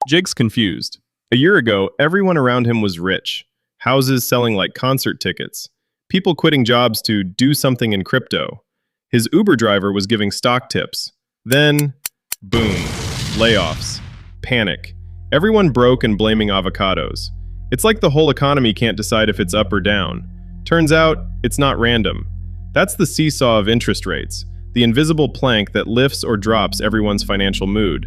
Jake's confused. A year ago, everyone around him was rich. Houses selling like concert tickets. People quitting jobs to do something in crypto. His Uber driver was giving stock tips. Then, boom, layoffs, panic. Everyone broke and blaming avocados. It's like the whole economy can't decide if it's up or down. Turns out, it's not random. That's the seesaw of interest rates, the invisible plank that lifts or drops everyone's financial mood.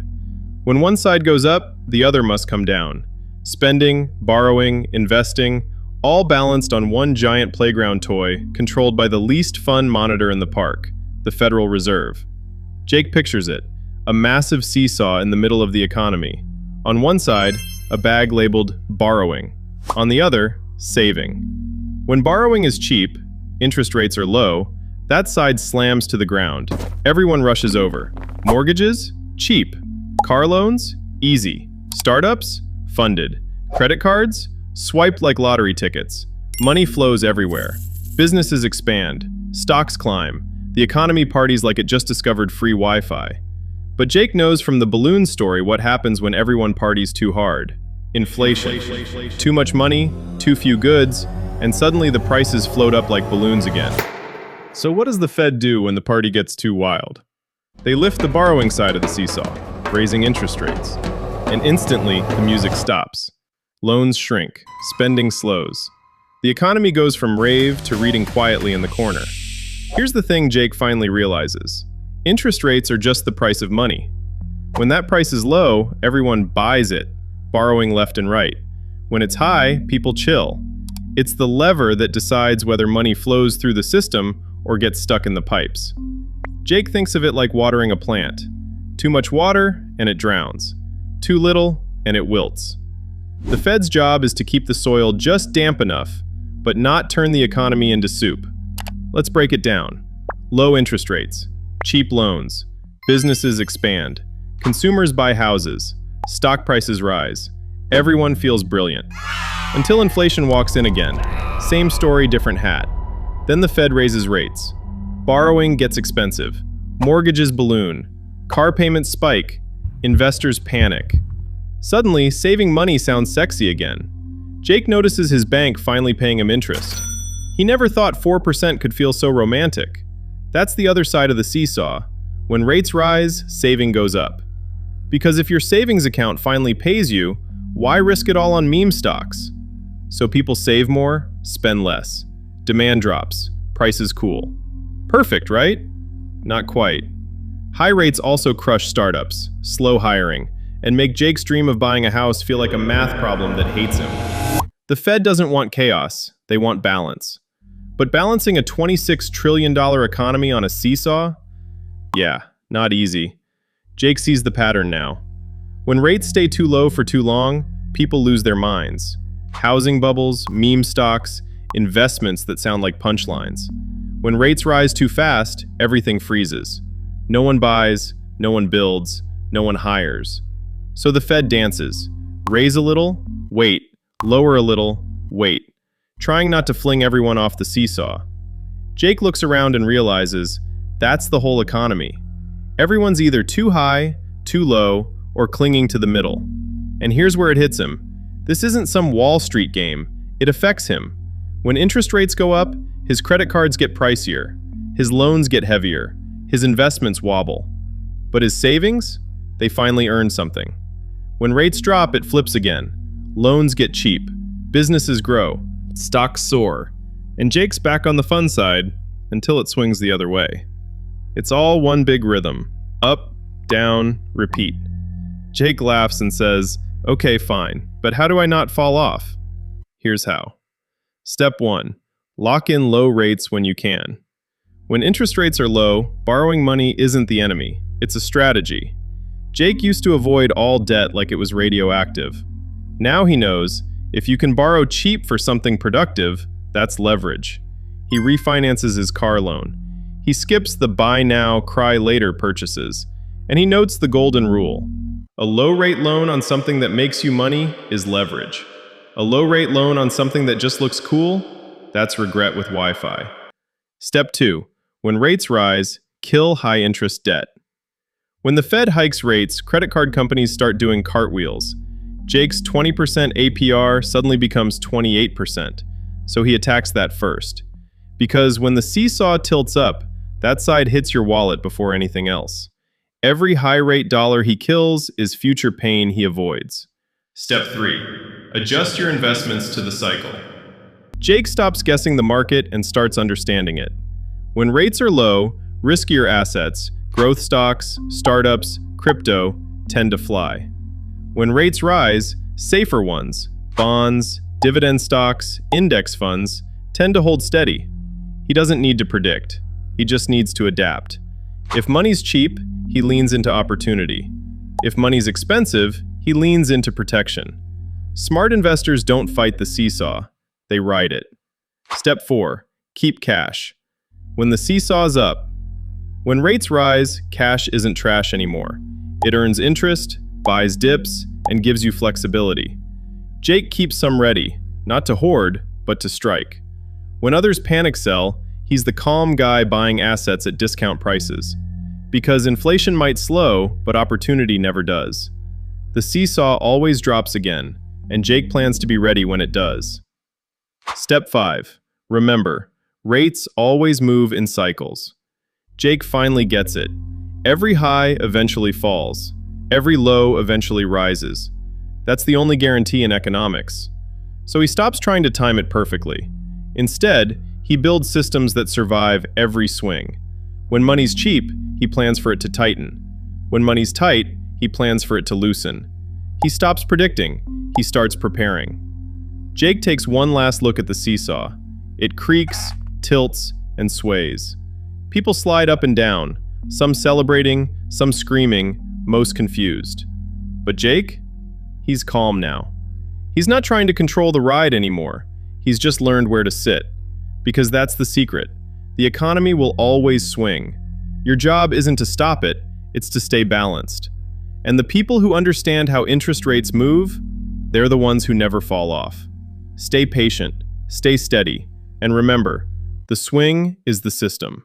When one side goes up, the other must come down. Spending, borrowing, investing, all balanced on one giant playground toy controlled by the least fun monitor in the park, the Federal Reserve. Jake pictures it, a massive seesaw in the middle of the economy. On one side, a bag labeled borrowing. On the other, saving. When borrowing is cheap, interest rates are low, that side slams to the ground. Everyone rushes over. Mortgages? Cheap. Car loans? Easy. Startups? Funded. Credit cards? Swiped like lottery tickets. Money flows everywhere. Businesses expand. Stocks climb. The economy parties like it just discovered free Wi-Fi. But Jake knows from the balloon story what happens when everyone parties too hard. Inflation. Too much money, too few goods, and suddenly the prices float up like balloons again. So what does the Fed do when the party gets too wild? They lift the borrowing side of the seesaw, raising interest rates. And instantly, the music stops. Loans shrink, spending slows. The economy goes from rave to reading quietly in the corner. Here's the thing Jake finally realizes. Interest rates are just the price of money. When that price is low, everyone buys it, borrowing left and right. When it's high, people chill. It's the lever that decides whether money flows through the system or gets stuck in the pipes. Jake thinks of it like watering a plant. Too much water, and it drowns. Too little, and it wilts. The Fed's job is to keep the soil just damp enough, but not turn the economy into soup. Let's break it down. Low interest rates, cheap loans, businesses expand, consumers buy houses, stock prices rise. Everyone feels brilliant. Until inflation walks in again. Same story, different hat. Then the Fed raises rates. Borrowing gets expensive. Mortgages balloon. Car payments spike. Investors panic. Suddenly, saving money sounds sexy again. Jake notices his bank finally paying him interest. He never thought 4% could feel so romantic. That's the other side of the seesaw. When rates rise, saving goes up. Because if your savings account finally pays you, why risk it all on meme stocks? So people save more, spend less. Demand drops, prices cool. Perfect, right? Not quite. High rates also crush startups, slow hiring, and make Jake's dream of buying a house feel like a math problem that hates him. The Fed doesn't want chaos, they want balance. But balancing a $26 trillion economy on a seesaw? Yeah, not easy. Jake sees the pattern now. When rates stay too low for too long, people lose their minds. Housing bubbles, meme stocks, investments that sound like punchlines. When rates rise too fast, everything freezes. No one buys, no one builds, no one hires. So the Fed dances. Raise a little, wait. Lower a little, wait. Trying not to fling everyone off the seesaw. Jake looks around and realizes that's the whole economy. Everyone's either too high, too low, or clinging to the middle. And here's where it hits him. This isn't some Wall Street game. It affects him. When interest rates go up, his credit cards get pricier. His loans get heavier. His investments wobble. But his savings? They finally earn something. When rates drop, it flips again. Loans get cheap. Businesses grow. Stocks soar. And Jake's back on the fun side until it swings the other way. It's all one big rhythm. Up, down, repeat. Jake laughs and says, "Okay, fine, but how do I not fall off?" Here's how. Step 1. Lock in low rates when you can. When interest rates are low, borrowing money isn't the enemy. It's a strategy. Jake used to avoid all debt like it was radioactive. Now he knows, if you can borrow cheap for something productive, that's leverage. He refinances his car loan. He skips the buy now, cry later purchases. And he notes the golden rule. A low-rate loan on something that makes you money is leverage. A low-rate loan on something that just looks cool, that's regret with Wi-Fi. Step 2. When rates rise, kill high-interest debt. When the Fed hikes rates, credit card companies start doing cartwheels. Jake's 20% APR suddenly becomes 28%, so he attacks that first. Because when the seesaw tilts up, that side hits your wallet before anything else. Every high-rate dollar he kills is future pain he avoids. Step 3. Adjust your investments to the cycle. Jake stops guessing the market and starts understanding it. When rates are low, riskier assets, growth stocks, startups, crypto, tend to fly. When rates rise, safer ones, bonds, dividend stocks, index funds, tend to hold steady. He doesn't need to predict. He just needs to adapt. If money's cheap, he leans into opportunity. If money's expensive, he leans into protection. Smart investors don't fight the seesaw, they ride it. Step 4. Keep cash. When the seesaw's up. When rates rise, cash isn't trash anymore. It earns interest, buys dips, and gives you flexibility. Jake keeps some ready, not to hoard, but to strike. When others panic sell, he's the calm guy buying assets at discount prices. Because inflation might slow, but opportunity never does. The seesaw always drops again, and Jake plans to be ready when it does. Step 5. Remember, rates always move in cycles. Jake finally gets it. Every high eventually falls. Every low eventually rises. That's the only guarantee in economics. So he stops trying to time it perfectly. Instead, he builds systems that survive every swing. When money's cheap, he plans for it to tighten. When money's tight, he plans for it to loosen. He stops predicting. He starts preparing. Jake takes one last look at the seesaw. It creaks, tilts, and sways. People slide up and down, some celebrating, some screaming, most confused. But Jake? He's calm now. He's not trying to control the ride anymore. He's just learned where to sit. Because that's the secret. The economy will always swing. Your job isn't to stop it, it's to stay balanced. And the people who understand how interest rates move, they're the ones who never fall off. Stay patient, stay steady, and remember, the swing is the system.